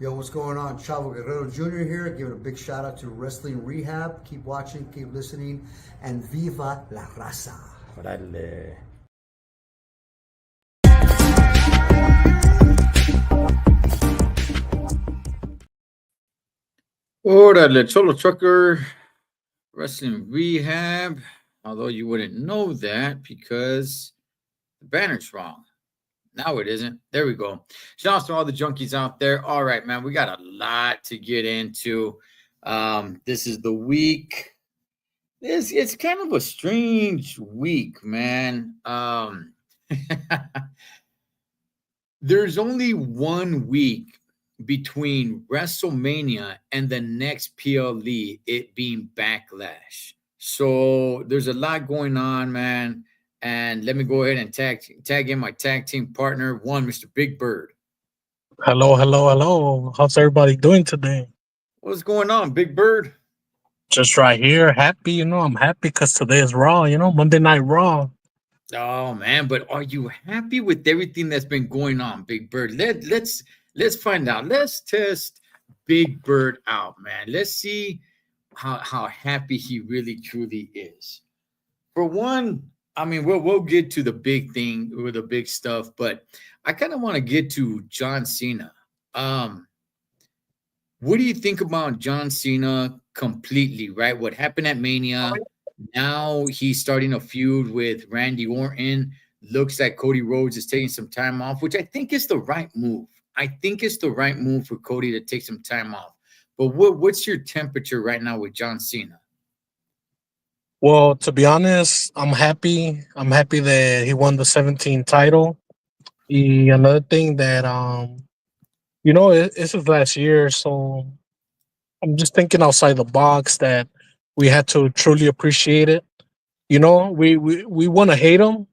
Yo, what's going on? Chavo Guerrero Jr. here, giving a big shout out to Wrestling Rehab. Keep watching, keep listening, and Viva la Raza. Órale. Órale, Cholo Trucker, Wrestling Rehab. Although you wouldn't know that because the banner's wrong. Now it isn't. There we go. Shout out to all the junkies out there. All right, man, we got a lot to get into. This is the week. It's kind of a strange week, man. There's only 1 week between WrestleMania and the next PLE, it being Backlash. So there's a lot going on, man. And let me go ahead and tag in my tag team partner, Mr. Big Bird. Hello, hello, hello. How's everybody doing today? What's going on, Big Bird? Just right here, happy. I'm happy because today is Raw. Monday Night Raw. Oh man, but are you happy with everything that's been going on, Big Bird? Let's find out. Let's test Big Bird out, man. Let's see how happy he really truly is. For one, I mean, we'll get to the big thing or the big stuff, but I kind of want to get to John Cena. Um, what do you think about John Cena completely, right? What happened at Mania? Now he's starting a feud with Randy Orton. Looks like Cody Rhodes is taking some time off, which I think is the right move. I think it's the right move for Cody to take some time off. But what's your temperature right now with John Cena? Well, to be honest, I'm happy. I'm happy that he won the 17 title. Another thing that it's his last year, so I'm just thinking outside the box that we had to truly appreciate it. We want to hate him,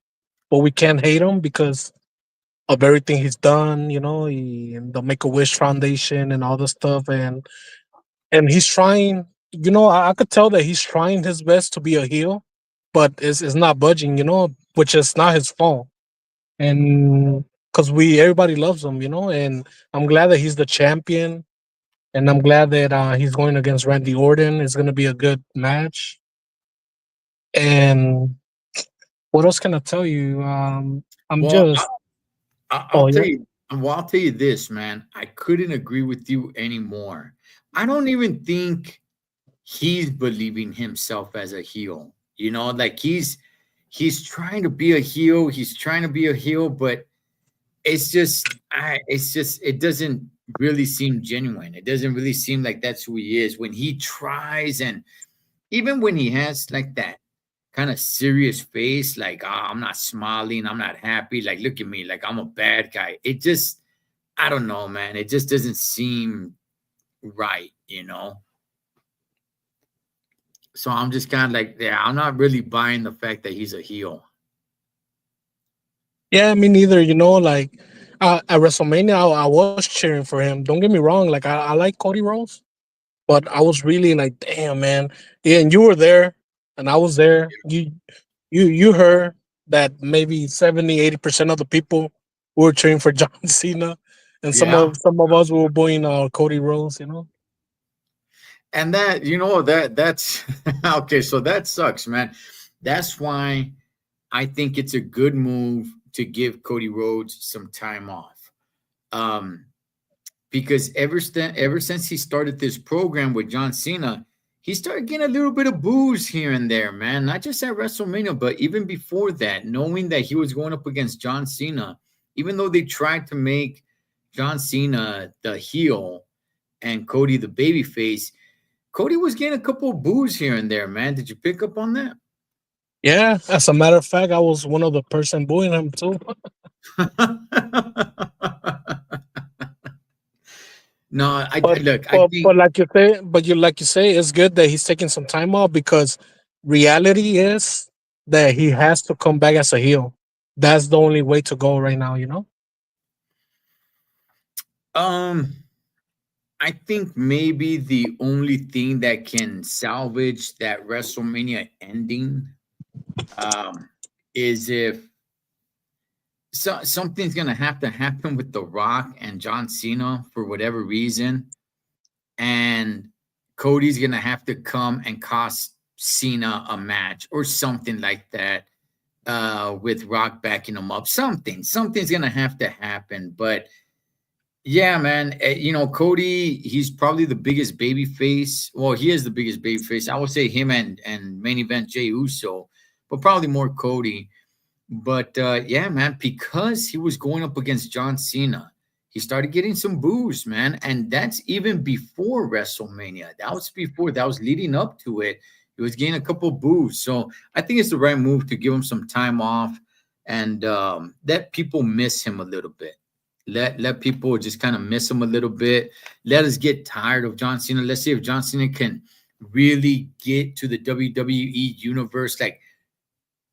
but we can't hate him because of everything he's done. The Make a Wish Foundation and all the stuff, and he's trying. I could tell that he's trying his best to be a heel, but it's not budging. Which is not his fault, and because we everybody loves him. And I'm glad that he's the champion, and I'm glad that he's going against Randy Orton. It's going to be a good match. And what else can I tell you? I'm Well, just I'll oh tell yeah. you. Well, I'll tell you this, man. I couldn't agree with you anymore. I don't even think he's believing himself as a heel. Like he's trying to be a heel. He's trying to be a heel, but it's just it doesn't really seem genuine. It doesn't really seem like that's who he is when he tries, and even when he has like that kind of serious face, like I'm not smiling, I'm not happy, like look at me, like I'm a bad guy. It just I don't know, man. It just doesn't seem right. So I'm just kind of like, yeah, I'm not really buying the fact that he's a heel. Yeah, me neither. Like at WrestleMania, I was cheering for him. Don't get me wrong. Like I like Cody Rhodes, but I was really like, damn, man. Yeah, and you were there, and I was there. You heard that maybe 70-80% of the people were cheering for John Cena, and some Yeah. of some of us were booing Cody Rhodes. And that's okay. So that sucks, man. That's why I think it's a good move to give Cody Rhodes some time off. Um, because ever since he started this program with John Cena, he started getting a little bit of booze here and there, man. Not just at WrestleMania, but even before that, knowing that he was going up against John Cena, even though they tried to make John Cena the heel and Cody the babyface, Cody was getting a couple of boos here and there, man. Did you pick up on that? Yeah, as a matter of fact, I was one of the person booing him too. No, I But look. I but think but like you say, it's good that he's taking some time off because reality is that he has to come back as a heel. That's the only way to go right now. um I think maybe the only thing that can salvage that WrestleMania ending um, is if so something's gonna have to happen with The Rock and John Cena for whatever reason, and Cody's gonna have to come and cost Cena a match or something like that. With Rock backing him up, something's gonna have to happen. But yeah, man, Cody, he's probably the biggest baby face. Well, he is the biggest baby face. I would say him and main event Jey Uso, but probably more Cody. But yeah, man, because he was going up against John Cena, he started getting some boos, man. And that's even before WrestleMania. That was leading up to it. He was getting a couple boos. So I think it's the right move to give him some time off and let people miss him a little bit. Let people just kind of miss him a little bit. Let us get tired of John Cena. Let's see if John Cena can really get to the WWE universe. Like,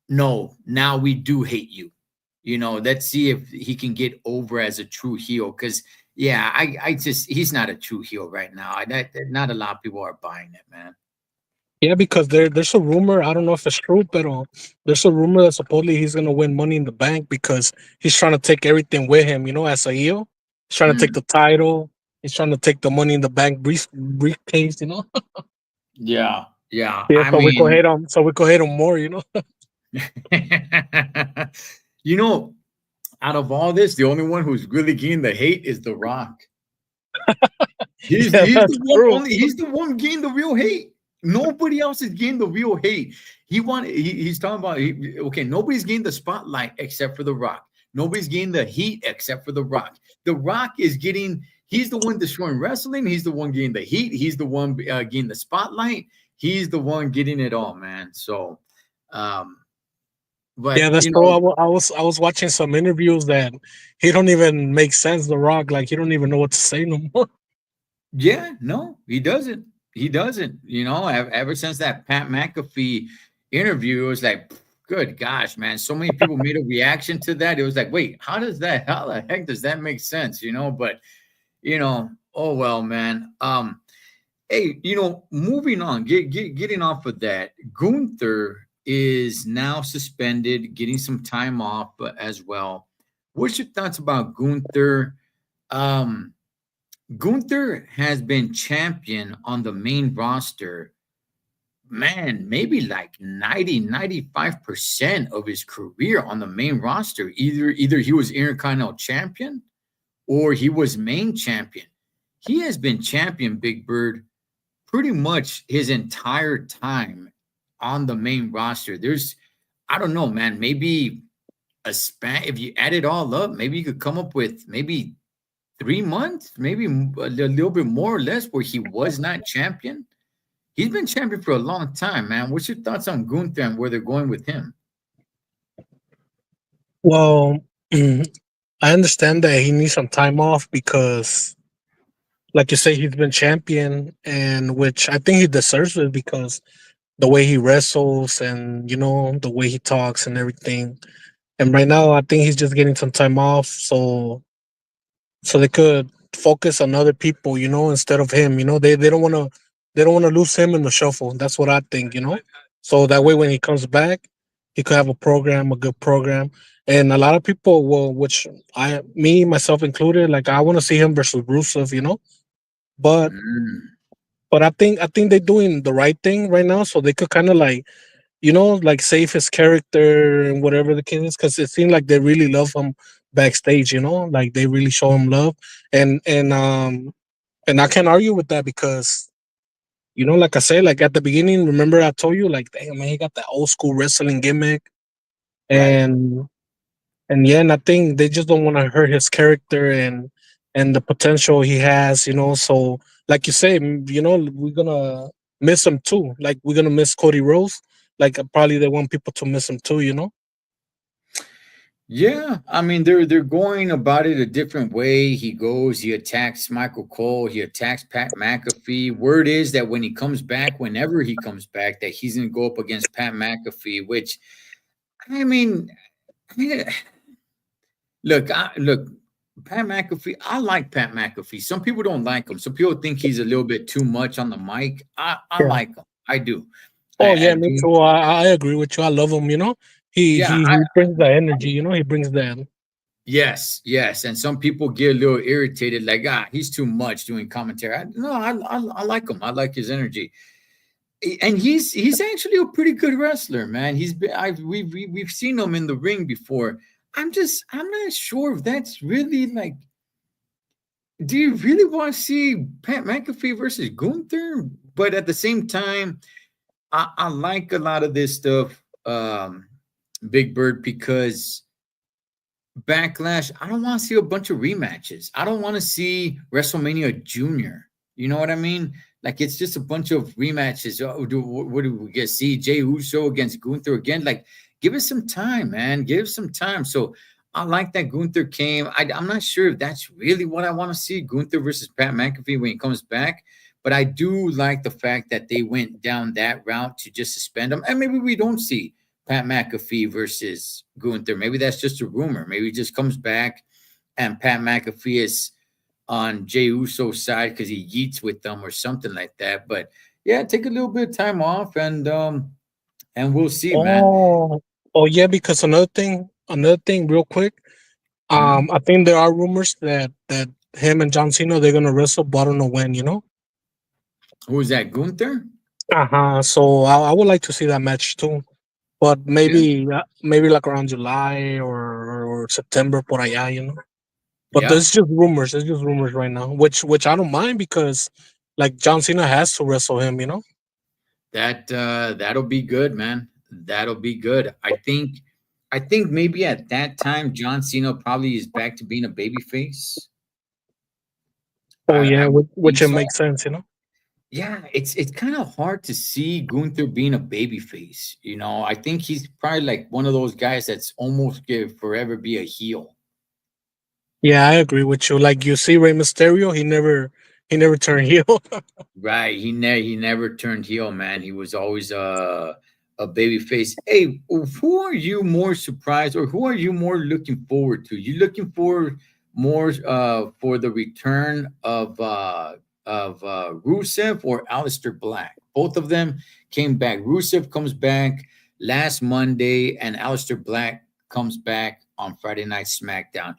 no, now we do hate you. Let's see if he can get over as a true heel. Because yeah, I just he's not a true heel right now. Not a lot of people are buying it, man. Yeah, because there's a rumor. I don't know if it's true, but there's a rumor that supposedly he's gonna win Money in the Bank because he's trying to take everything with him. As a heel, he's trying to take Mm, the title. He's trying to take the Money in the Bank briefcase. yeah, yeah. Yeah, I so we could mean, hate him. So we could hate him more. you know, out of all this, the only one who's really getting the hate is The Rock. He's Yeah, he's that's the one true. only he's the one getting the real hate. Nobody else is getting the real hate. He's talking about okay, nobody's getting the spotlight except for The Rock. Nobody's getting the heat except for The Rock. The Rock is getting he's the one destroying wrestling. He's the one getting the heat. He's the one getting the spotlight. He's the one getting it all, man. So um Yeah, but that's true. I was watching some interviews that he don't even make sense. The Rock, like he don't even know what to say no more. yeah, no, he doesn't. He doesn't. Ever since that Pat McAfee interview, it was like, good gosh, man. So many people made a reaction to that. It was like, wait, how the heck does that make sense? But oh well, man. Hey, moving on, getting off of that, Gunther is now suspended, getting some time off as well. What's your thoughts about Gunther? Um, Gunther has been champion on the main roster, man, maybe like 95% of his career on the main roster. Either he was Intercontinental champion or he was main champion. He has been champion, Big Bird, pretty much his entire time on the main roster. I don't know, man, maybe a span, if you add it all up, maybe you could come up with maybe 3 months, maybe a little bit more or less, where he was not champion. He's been champion for a long time, man. What's your thoughts on Gunther and where they're going with him? Well, I understand that he needs some time off because, like you say, he's been champion, and which I think he deserves it because the way he wrestles and the way he talks and everything. And right now, I think he's just getting some time off, so they could focus on other people, instead of him. They don't want to lose him in the shuffle. That's what I think. So that way, when he comes back, he could have a good program. And a lot of people will, which me myself included, like I want to see him versus Rusev. But Mm, I think they're doing the right thing right now, so they could kind of like save his character and whatever the case is, because it seemed like they really love him backstage. Like they really show him love, and I can't argue with that because like I said, like at the beginning, remember I told you, like, damn man, he got that old school wrestling gimmick, right. and yeah, and I think they just don't want to hurt his character and the potential he has. So like you say, we're gonna miss him too. Like we're gonna miss Cody Rose. Like probably they want people to miss him too. Yeah, I mean they're going about it a different way. He attacks Michael Cole, he attacks Pat McAfee. Word is that when he comes back, whenever he comes back, that he's going to go up against Pat McAfee. Which I mean, I mean, look, Pat McAfee. I like Pat McAfee. Some people don't like him. Some people think he's a little bit too much on the mic. I Yeah. like him. I do. Oh I yeah, me do. too. I agree with you. I love him. He Yeah, he he brings the energy. He brings that. Yes, yes, and some people get a little irritated, like, he's too much doing commentary. No, I like him. I like his energy, and he's actually a pretty good wrestler, man. He's been we've seen him in the ring before. I'm not sure if that's really like. Do you really want to see Pat McAfee versus Gunther? But at the same time, I like a lot of this stuff, Big Bird, because Backlash, I don't want to see a bunch of rematches. I don't want to see WrestleMania Junior. You know what I mean? Like it's just a bunch of rematches. Oh, what do we get? See Jey Uso against Gunther again? Like, give us some time, man. Give us some time. So I like that Gunther came. I'm not sure if that's really what I want to see, Gunther versus Pat McAfee when he comes back. But I do like the fact that they went down that route to just suspend him, and maybe we don't see Pat McAfee versus Gunther. Maybe that's just a rumor. Maybe he just comes back and Pat McAfee is on Jey Uso's side because he yeets with them or something like that. But yeah, take a little bit of time off and we'll see, man. Oh, oh yeah, because another thing, real quick. Mhm. I think there are rumors that him and John Cena they're gonna wrestle, but I don't know when. Who is that? Gunther? So I would like to see that match too, but Yeah, maybe like around July or September por allá. But yeah. there's just rumors. There's just rumors right now, which I don't mind because like John Cena has to wrestle him. That'll be good, man. That'll be good. I think maybe at that time John Cena probably is back to being a babyface. Oh I yeah, would think which it so. makes sense. Yeah, it's kind of hard to see Gunther being a babyface. I think he's probably like one of those guys that's almost gonna forever be a heel. Yeah, I agree with you. Like you see Rey Mysterio, he never turned heel. Right. He never turned heel, man. He was always a baby face. Hey, who are you more surprised or who are you more looking forward to? You looking for more for the return of Rusev or Aleister Black? Both of them came back. Rusev comes back last Monday and Aleister Black comes back on Friday Night SmackDown.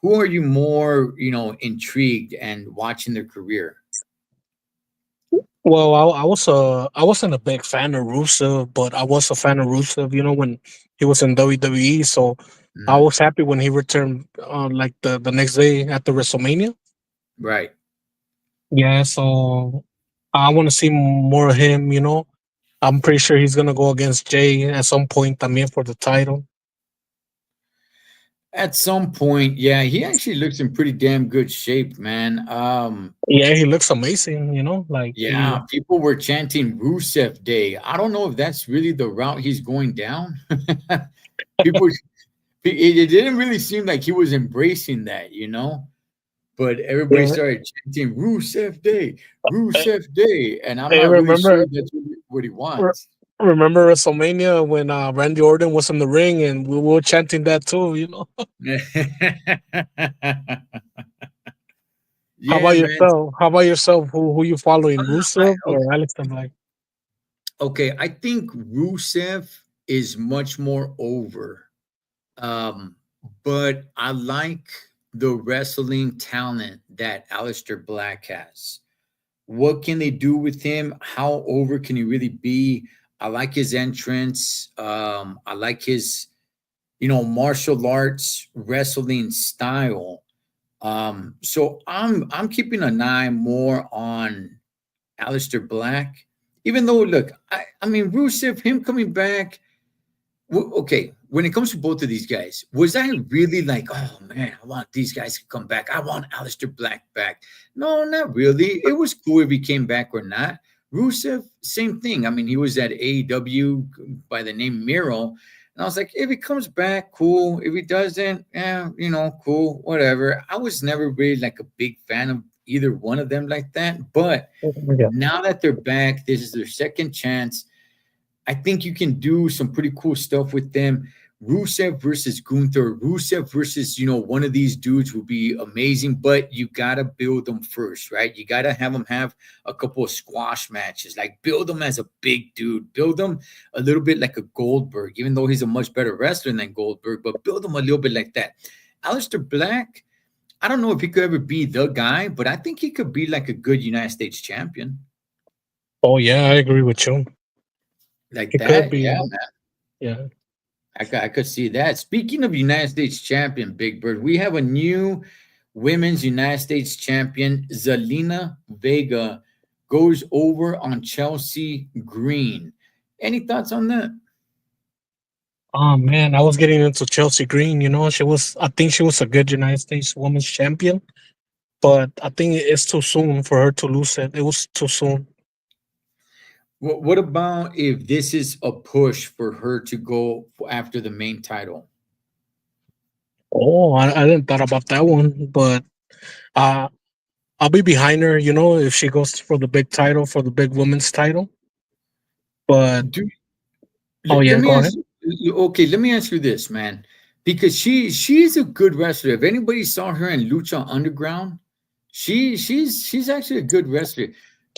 Who are you more, intrigued and watching their career? Well, I wasn't a big fan of Rusev, but I was a fan of Rusev, when he was in WWE. So I Mhm. was happy when he returned, like the next day at the WrestleMania. Right. Yeah, so I want to see more of him. I'm pretty sure he's gonna go against Jay at some point. También for the title. At some point, yeah, he actually looks in pretty damn good shape, man. Yeah, he looks amazing. Like he. Yeah, people were chanting Rusev Day. I don't know if that's really the route he's going down. people, it didn't really seem like he was embracing that. But everybody Yeah, started chanting I, Rusev Day, and I'm I not really sure remember. that's what he Re- wants. Remember WrestleMania when Randy Orton was in the ring and we were chanting that too. How about Yeah, man. yourself? How about yourself? Who you following, I, Rusev or Alex Black? okay, I think Rusev is much more over. Um, but I like the wrestling talent that Aleister Black has. What can they do with him? How over can he really be? I like his entrance. I like his, martial arts wrestling style. So I'm keeping an eye more on Aleister Black. Even though, look, I mean, Rusev, him coming back. Okay, when it comes to both of these guys, was I really like, oh man, I want these guys to come back. I want Aleister Black back. No, not really. It was cool if he came back or not. Rusev, same thing. I mean, he was at AEW by the name Miro. And I was like, if he comes back, cool. If he doesn't, yeah, cool, whatever. I was never really like a big fan of either one of them like that. But Yeah. now that they're back, this is their second chance. I think you can do some pretty cool stuff with them. Rusev versus Gunther, Rusev versus, one of these dudes would be amazing, but you got to build them first, right? You got to have them have a couple of squash matches, like build them as a big dude, build them a little bit like a Goldberg, even though he's a much better wrestler than Goldberg, but build them a little bit like that. Aleister Black, I don't know if he could ever be the guy, but I think he could be like a good United States champion. Oh yeah, I agree with you. Like It could that, be. yeah. Yeah. I could see that. Speaking of United States champion, Big Bird, we have a new women's United States champion. Zelina Vega goes over on Chelsea Green. Any thoughts on that? Oh man, I was getting into Chelsea Green. You know, she was. I think she was a good United States Women's Champion, but I think it's too soon for her to lose it. It was too soon. What about if this is a push for her to go after the main title? Oh, I didn't thought about that one, but uh, I'll be behind her. You know, if she goes for the big title, for the big women's title. But Do oh let yeah, me go ask ahead. you, okay, let me ask you this, man. Because she's a good wrestler. If anybody saw her in Lucha Underground, she's actually a good wrestler.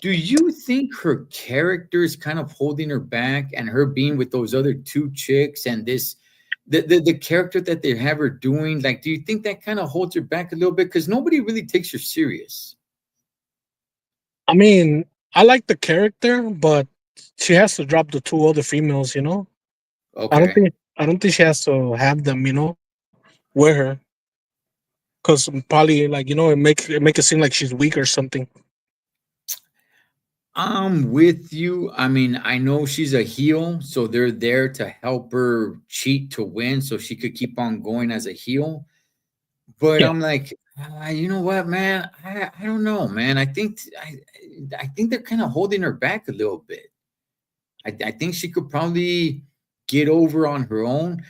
Do you think her character is kind of holding her back and her being with those other two chicks and this the character that they have her doing, like do you think that kind of holds her back a little bit? Because nobody really takes her serious. I mean, I like the character, but she has to drop the two other females. You know, Okay. I don't think she has to have them. You know, with her, because probably like you know it make it seem like she's weak or something. I'm with you. I mean, I know she's a heel, so they're there to help her cheat to win so she could keep on going as a heel. But Yeah, I'm like, you know what, man? I don't know, man. I think they're kind of holding her back a little bit. I think she could probably get over on her own.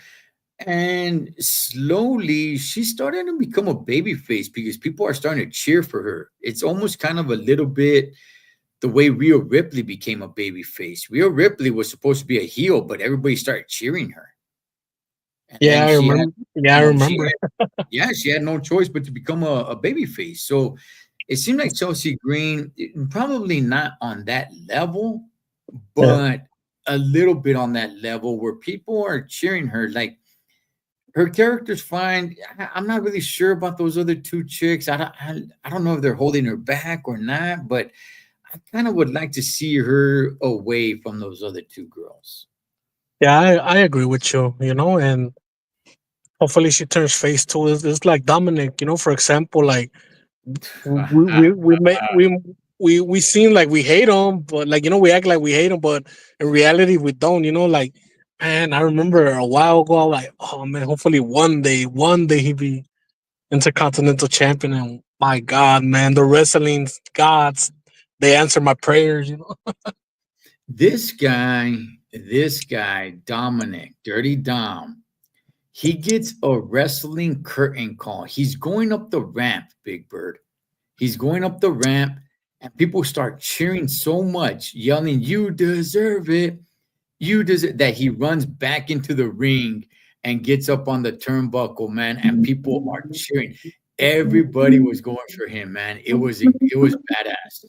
And slowly she's starting to become a baby face because people are starting to cheer for her. It's almost kind of a little bit the way Rhea Ripley became a baby face. Rhea Ripley was supposed to be a heel, but everybody started cheering her. And yeah, then I she had, remember. Yeah, I you know, remember. yeah, she had no choice but to become a baby face. So it seemed like Chelsea Green, probably not on that level, Yeah, but a little bit on that level where people are cheering her. Like her character's fine. I'm not really sure about those other two chicks. I don't know if they're holding her back or not, but I kind of would like to see her away from those other two girls. yeah, I agree with you. You know, and hopefully she turns face too. It's like Dominic. You know, for example, like we seem like we hate him, but like you know we act like we hate him, but in reality we don't. You know, like man, I remember a while ago, I was like, oh man, hopefully one day he be intercontinental champion. And my God, man, the wrestling gods, they answer my prayers. You know, This guy, Dominic, Dirty Dom, he gets a wrestling curtain call. He's going up the ramp, Big Bird. He's going up the ramp, and people start cheering so much, yelling, "You deserve it! You deserve!" That he runs back into the ring and gets up on the turnbuckle, man, and people are cheering. Everybody was going for him, man. It was badass.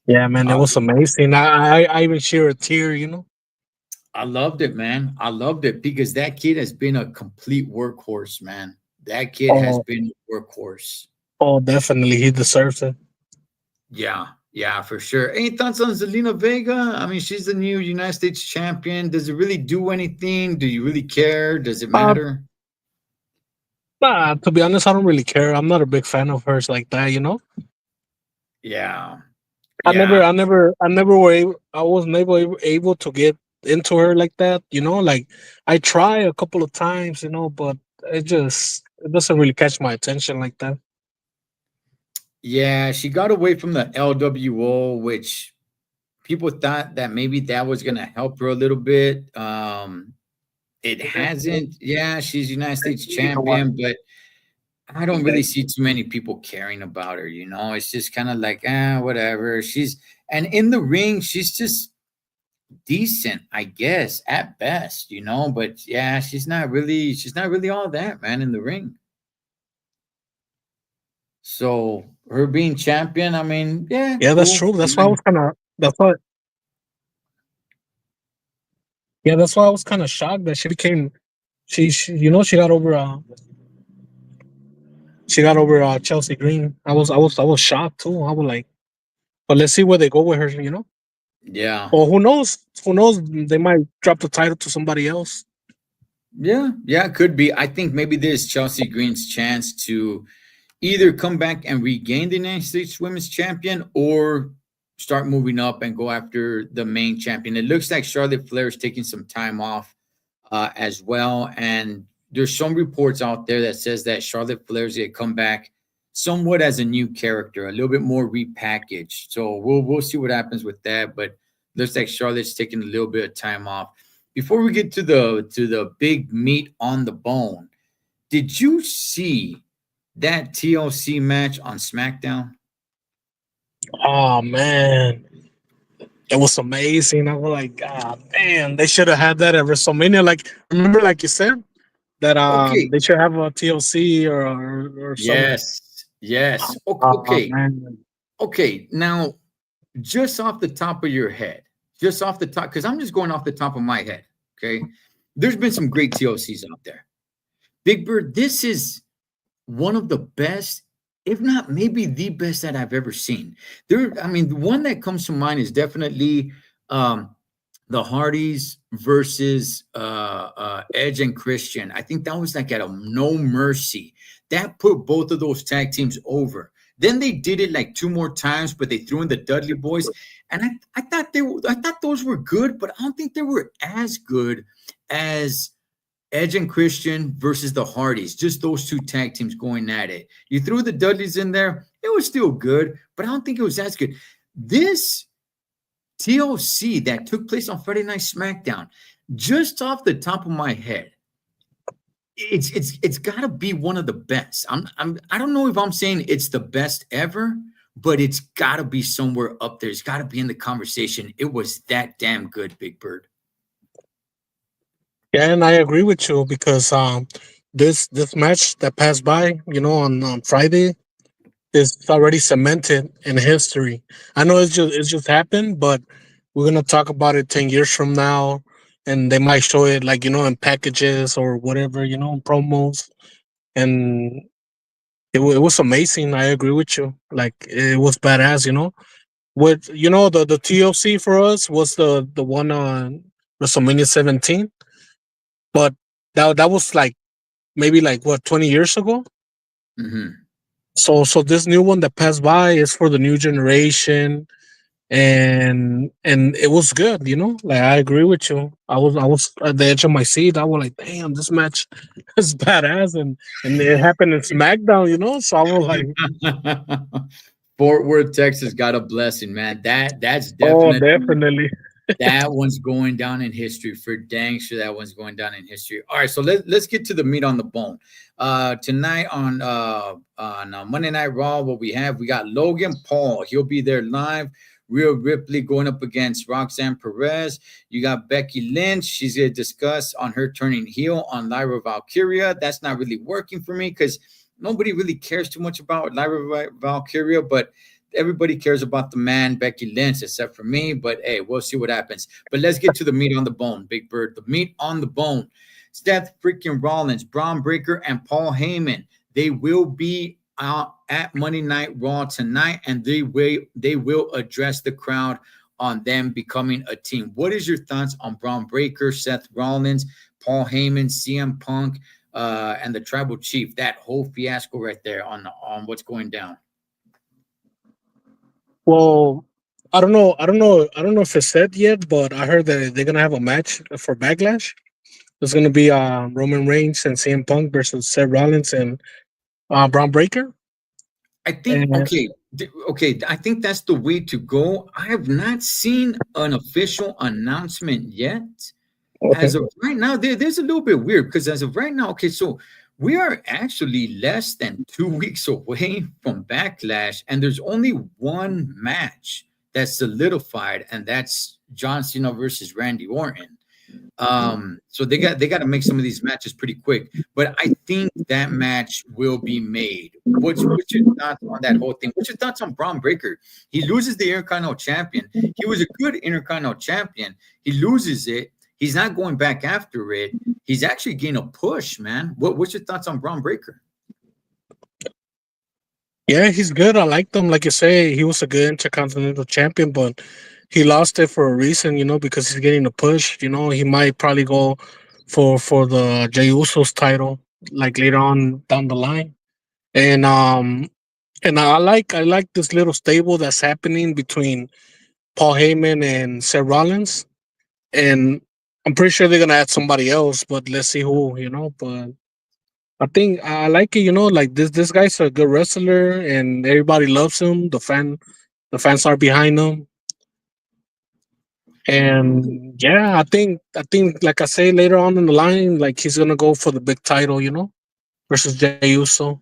yeah, man, it I, was amazing. I even shed a tear. You know, I loved it, man. I loved it because that kid has been a complete workhorse, man. That kid has oh been a workhorse. oh, definitely he deserves it. Yeah, yeah, for sure. Any thoughts on Zelina Vega? I mean, she's the new United States champion. Does it really do anything? Do you really care? Does it Uh, matter? Nah, to be honest, I don't really care. I'm not a big fan of hers like that. You know. Yeah, yeah. I never I was never able to get into her like that. You know, like I try a couple of times, you know, but it doesn't really catch my attention like that. Yeah, she got away from the LWO, which people thought that maybe that was going to help her a little bit. It hasn't. Yeah, she's United States champion, but I don't really see too many people caring about her. It's just kind of like, whatever. And in the ring, she's just decent, I guess, at best. But yeah, she's not really all that, man, in the ring. So her being champion, I mean, yeah, Yeah, that's cool. true. That's why I was kind of that's why yeah, that's why I was kind of shocked that she became she you know she got over She got over Chelsea Green. I was shocked too. I was like, but let's see where they go with her. Yeah. Or who knows? Who knows? They might drop the title to somebody else. Yeah. Yeah. It could be. I think maybe this is Chelsea Green's chance to either come back and regain the United States Women's Champion or start moving up and go after the main champion. It looks like Charlotte Flair is taking some time off as well. And there's some reports out there that says that Charlotte Flair's going to come back somewhat as a new character, a little bit more repackaged. So we'll see what happens with that. But looks like Charlotte's taking a little bit of time off. Before we get to the big meat on the bone, did you see that TLC match on SmackDown? Oh man, it was amazing. I was like, God damn, they should have had that at WrestleMania. Like, remember, like you said, that Okay. they should have a TLC or some. Yes. Yes. Oh Okay. man, Okay. Now, just off the top of your head, just off the top, because I'm just going off the top of my head. Okay. There's been some great TLCs out there. Big Bird, this is one of the best, if not maybe the best that I've ever seen. I mean, the one that comes to mind is definitely the Hardys versus Edge and Christian. I think that was like at a No Mercy. That put both of those tag teams over. Then they did it like two more times, but they threw in the Dudley Boys, and I thought those were good, but I don't think they were as good as Edge and Christian versus the Hardys, just those two tag teams going at it. You threw the Dudleys in there, it was still good, but I don't think it was as good. This TLC that took place on Friday Night SmackDown, just off the top of my head, it's got to be one of the best. I don't know if I'm saying it's the best ever, but it's got to be somewhere up there. It's got to be in the conversation. It was that damn good, Big Bird. yeah, and I agree with you because this match that passed by, on Friday, is already cemented in history. I know it's just happened, but we're gonna talk about it 10 years from now, and they might show it like in packages or whatever, promos, and it was amazing. I agree with you. Like it was badass. With the TLC for us was the one on WrestleMania 17, but that was like maybe like what 20 years ago. Mm-hmm. So this new one that passed by is for the new generation, and it was good. Like I agree with you. I was at the edge of my seat. I was like, damn, this match is badass, and it happened in SmackDown. So I was like, Fort Worth, Texas got a blessing, man. That's oh, definitely definitely. that one's going down in history for dang sure. That one's going down in history. All right, so let's get to the meat on the bone. Tonight on Monday Night Raw, we got Logan Paul. He'll be there live. Rhea Ripley going up against Roxanne Perez. You got Becky Lynch. She's going to discuss on her turning heel on Lyra Valkyria. That's not really working for me because nobody really cares too much about Lyra Valkyria, but everybody cares about the man, Becky Lynch, except for me. But hey, we'll see what happens. But let's get to the meat on the bone, Big Bird. The meat on the bone. Seth freaking Rollins, Braun Breaker, and Paul Heyman. They will be at Monday Night Raw tonight, and they will address the crowd on them becoming a team. What is your thoughts on Braun Breaker, Seth Rollins, Paul Heyman, CM Punk, and the Tribal Chief? That whole fiasco right there on what's going down. Well, I don't know. I don't know if it's said yet, but I heard that they're gonna have a match for Backlash. There's gonna be Roman Reigns and CM Punk versus Seth Rollins and Braun Breaker. I think okay. I think that's the way to go. I have not seen an official announcement yet. Okay. As of right now, there's a little bit weird because as of right now, okay, so we are actually less than 2 weeks away from Backlash, and there's only one match that's solidified, and that's John Cena versus Randy Orton. So they got to make some of these matches pretty quick, but I think that match will be made. What's your thoughts on that whole thing? What's your thoughts on Braun Breaker? He loses the Intercontinental Champion. He was a good Intercontinental Champion. He loses it. He's not going back after it. He's actually getting a push, man. What's your thoughts on Braun Breaker? Yeah, he's good. I liked him. Like you say, he was a good intercontinental champion, but he lost it for a reason, because he's getting a push. He might probably go for the Jey Usos title like later on down the line. And I like this little stable that's happening between Paul Heyman and Seth Rollins. And I'm pretty sure they're gonna add somebody else, but let's see who. But I think I like it, like this guy's a good wrestler and everybody loves him. The fans are behind him. And yeah, I think like I say later on in the line, like he's gonna go for the big title, versus Jey Uso.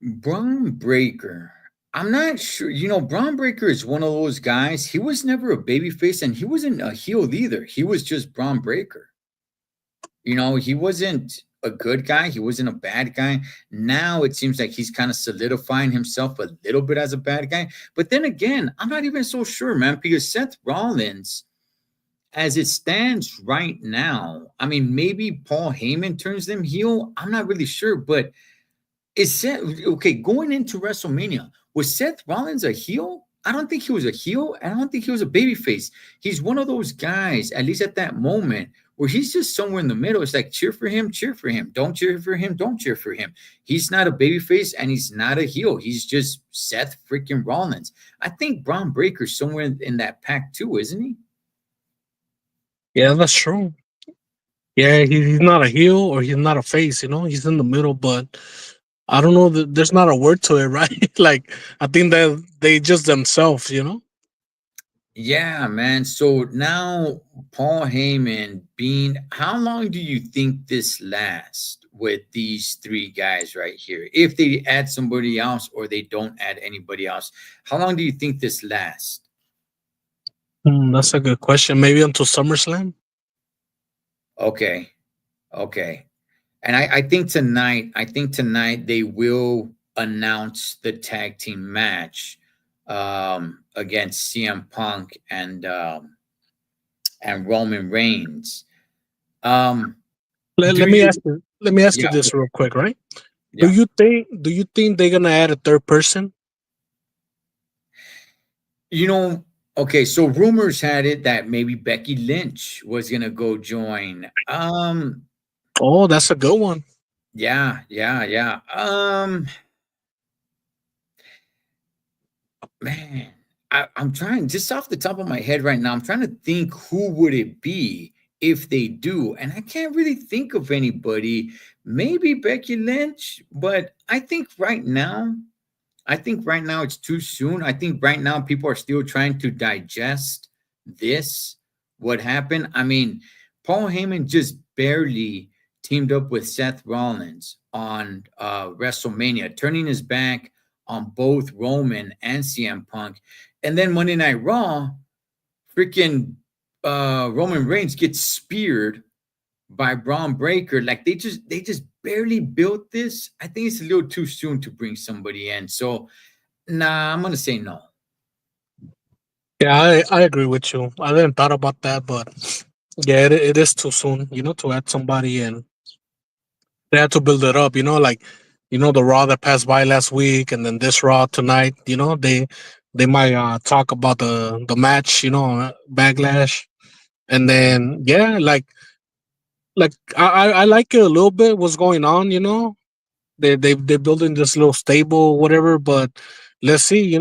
Braun Breaker. I'm not sure. Braun Breaker is one of those guys. He was never a babyface, and he wasn't a heel either. He was just Braun Breaker. He wasn't a good guy. He wasn't a bad guy. Now it seems like he's kind of solidifying himself a little bit as a bad guy. But then again, I'm not even so sure, man, because Seth Rollins, as it stands right now, I mean, maybe Paul Heyman turns them heel. I'm not really sure, but is Seth okay going into WrestleMania? Was Seth Rollins a heel? I don't think he was a heel. I don't think he was a babyface. He's one of those guys, at least at that moment, where he's just somewhere in the middle. It's like cheer for him, cheer for him. Don't cheer for him, don't cheer for him. He's not a babyface and he's not a heel. He's just Seth freaking Rollins. I think Braun Breaker's somewhere in that pack too, isn't he? Yeah, that's true. Yeah, he's not a heel or he's not a face, he's in the middle, but I don't know. There's not a word to it, right? Like I think that they just themselves. Yeah, man. So now Paul Heyman being, how long do you think this lasts with these three guys right here? If they add somebody else or they don't add anybody else, how long do you think this lasts? That's a good question. Maybe until SummerSlam. Okay. Okay. And I think tonight they will announce the tag team match against CM Punk and Roman Reigns. Um Let, do let me you ask you. Let me ask you yeah, this real quick, right? Do yeah. you think? Do you think they're gonna add a third person? You know, okay, so rumors had it that maybe Becky Lynch was gonna go join. Oh, that's a good one. Yeah, yeah, yeah. Man, I'm trying just off the top of my head right now. I'm trying to think who would it be if they do, and I can't really think of anybody. Maybe Becky Lynch, but I think right now it's too soon. I think right now people are still trying to digest this, what happened. I mean, Paul Heyman just barely teamed up with Seth Rollins on WrestleMania, turning his back on both Roman and CM Punk. And then Monday Night Raw, freaking Roman Reigns gets speared by Braun Breaker. Like they just barely built this. I think it's a little too soon to bring somebody in. So nah, I'm gonna say no. Yeah, I agree with you. I didn't thought about that, but yeah, it is too soon, to add somebody, and they had to build it up. Like the Raw that passed by last week, and then this Raw tonight. They might talk about the match, Backlash, and then yeah, like I like it a little bit. What's going on? They're building this little stable, whatever. But let's see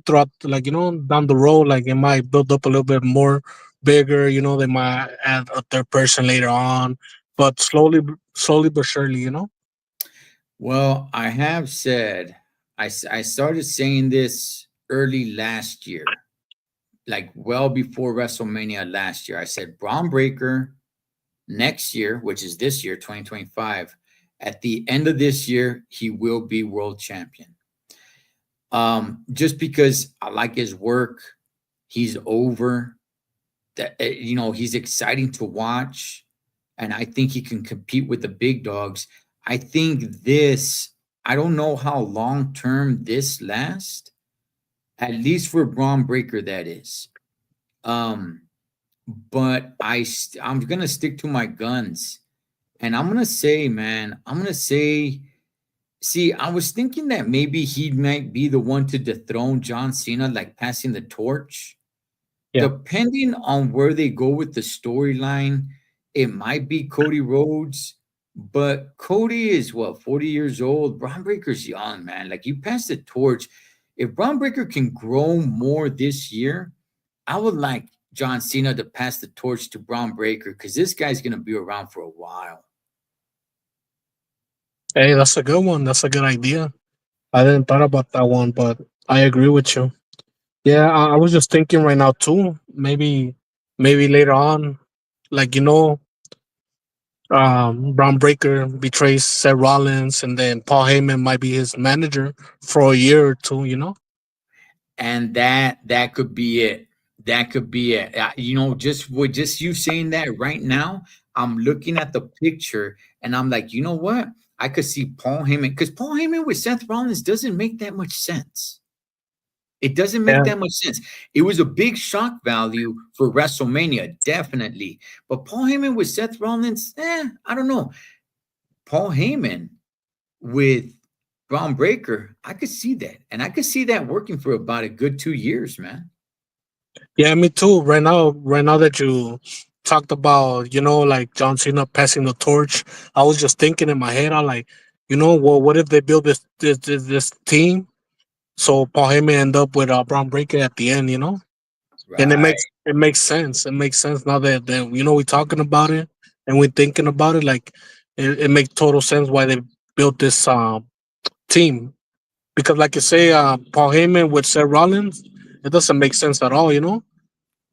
throughout, like down the road, like it might build up a little bit more bigger. They might add a third person later on, but slowly but surely. Well, I have said I started saying this early last year, like well before WrestleMania last year. I said Braun Breaker next year, which is this year, 2025. At the end of this year, he will be world champion. Just because I like his work, he's over. That he's exciting to watch, and I think he can compete with the big dogs. I think this. I don't know how long term this lasts. At least for Braun Breaker, that is. Um, but I'm gonna stick to my guns, and I'm gonna say, man, I'm gonna say See, I was thinking that maybe he might be the one to dethrone John Cena, like passing the torch. Yeah. Depending on where they go with the storyline, it might be Cody Rhodes, but Cody is what, 40 years old. Braun Breaker's young, man. Like, you pass the torch. If Braun Breaker can grow more this year, I would like John Cena to pass the torch to Braun Breaker because this guy's gonna be around for a while. Hey, that's a good one. That's a good idea. I didn't thought about that one, but I agree with you. Yeah, I was just thinking right now too. Maybe later on, like Braun Breaker betrays Seth Rollins, and then Paul Heyman might be his manager for a year or two. And that could be it. That could be it. Just with just you saying that right now, I'm looking at the picture and I'm like, you know what? I could see Paul Heyman because Paul Heyman with Seth Rollins doesn't make that much sense. It doesn't make Yeah, that much sense. It was a big shock value for WrestleMania, definitely. But Paul Heyman with Seth Rollins, I don't know. Paul Heyman with Braun Breaker, I could see that. And I could see that working for about a good 2 years, man. yeah, me too. Right now that you talked about, like John Cena passing the torch, I was just thinking in my head, I like, well, what if they build this team so Paul Heyman end up with Braun Breaker at the end, and it Right. makes sense. It makes sense now that we're talking about it and we're thinking about it. Like it makes total sense why they built this team, because like you say, Paul Heyman with Seth Rollins, it doesn't make sense at all.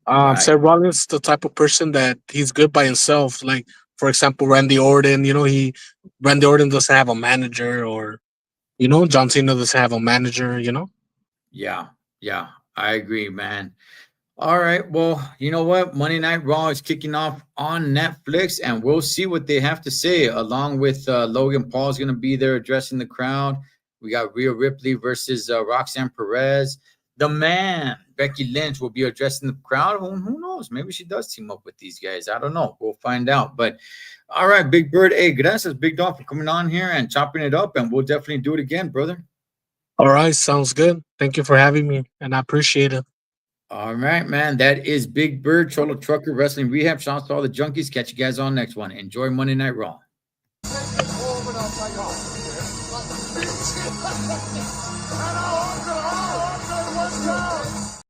Right. Seth Rollins is the type of person that he's good by himself. Like, for example, Randy Orton. Randy Orton doesn't have a manager, or John Cena doesn't have a manager. Yeah. Yeah. I agree, man. All right. Well, you know what? Monday Night Raw is kicking off on Netflix, and we'll see what they have to say. Along with Logan Paul's going to be there addressing the crowd. We got Rhea Ripley versus Roxanne Perez. The man, Becky Lynch, will be addressing the crowd. Who knows? Maybe she does team up with these guys. I don't know. We'll find out. But all right, Big Bird. Hey, gracias, Big Dog, for coming on here and chopping it up. And we'll definitely do it again, brother. All right, sounds good. Thank you for having me, and I appreciate it. All right, man. That is Big Bird, Cholo Trucker, Wrestling Rehab. Shouts to all the junkies. Catch you guys on next one. Enjoy Monday Night Raw.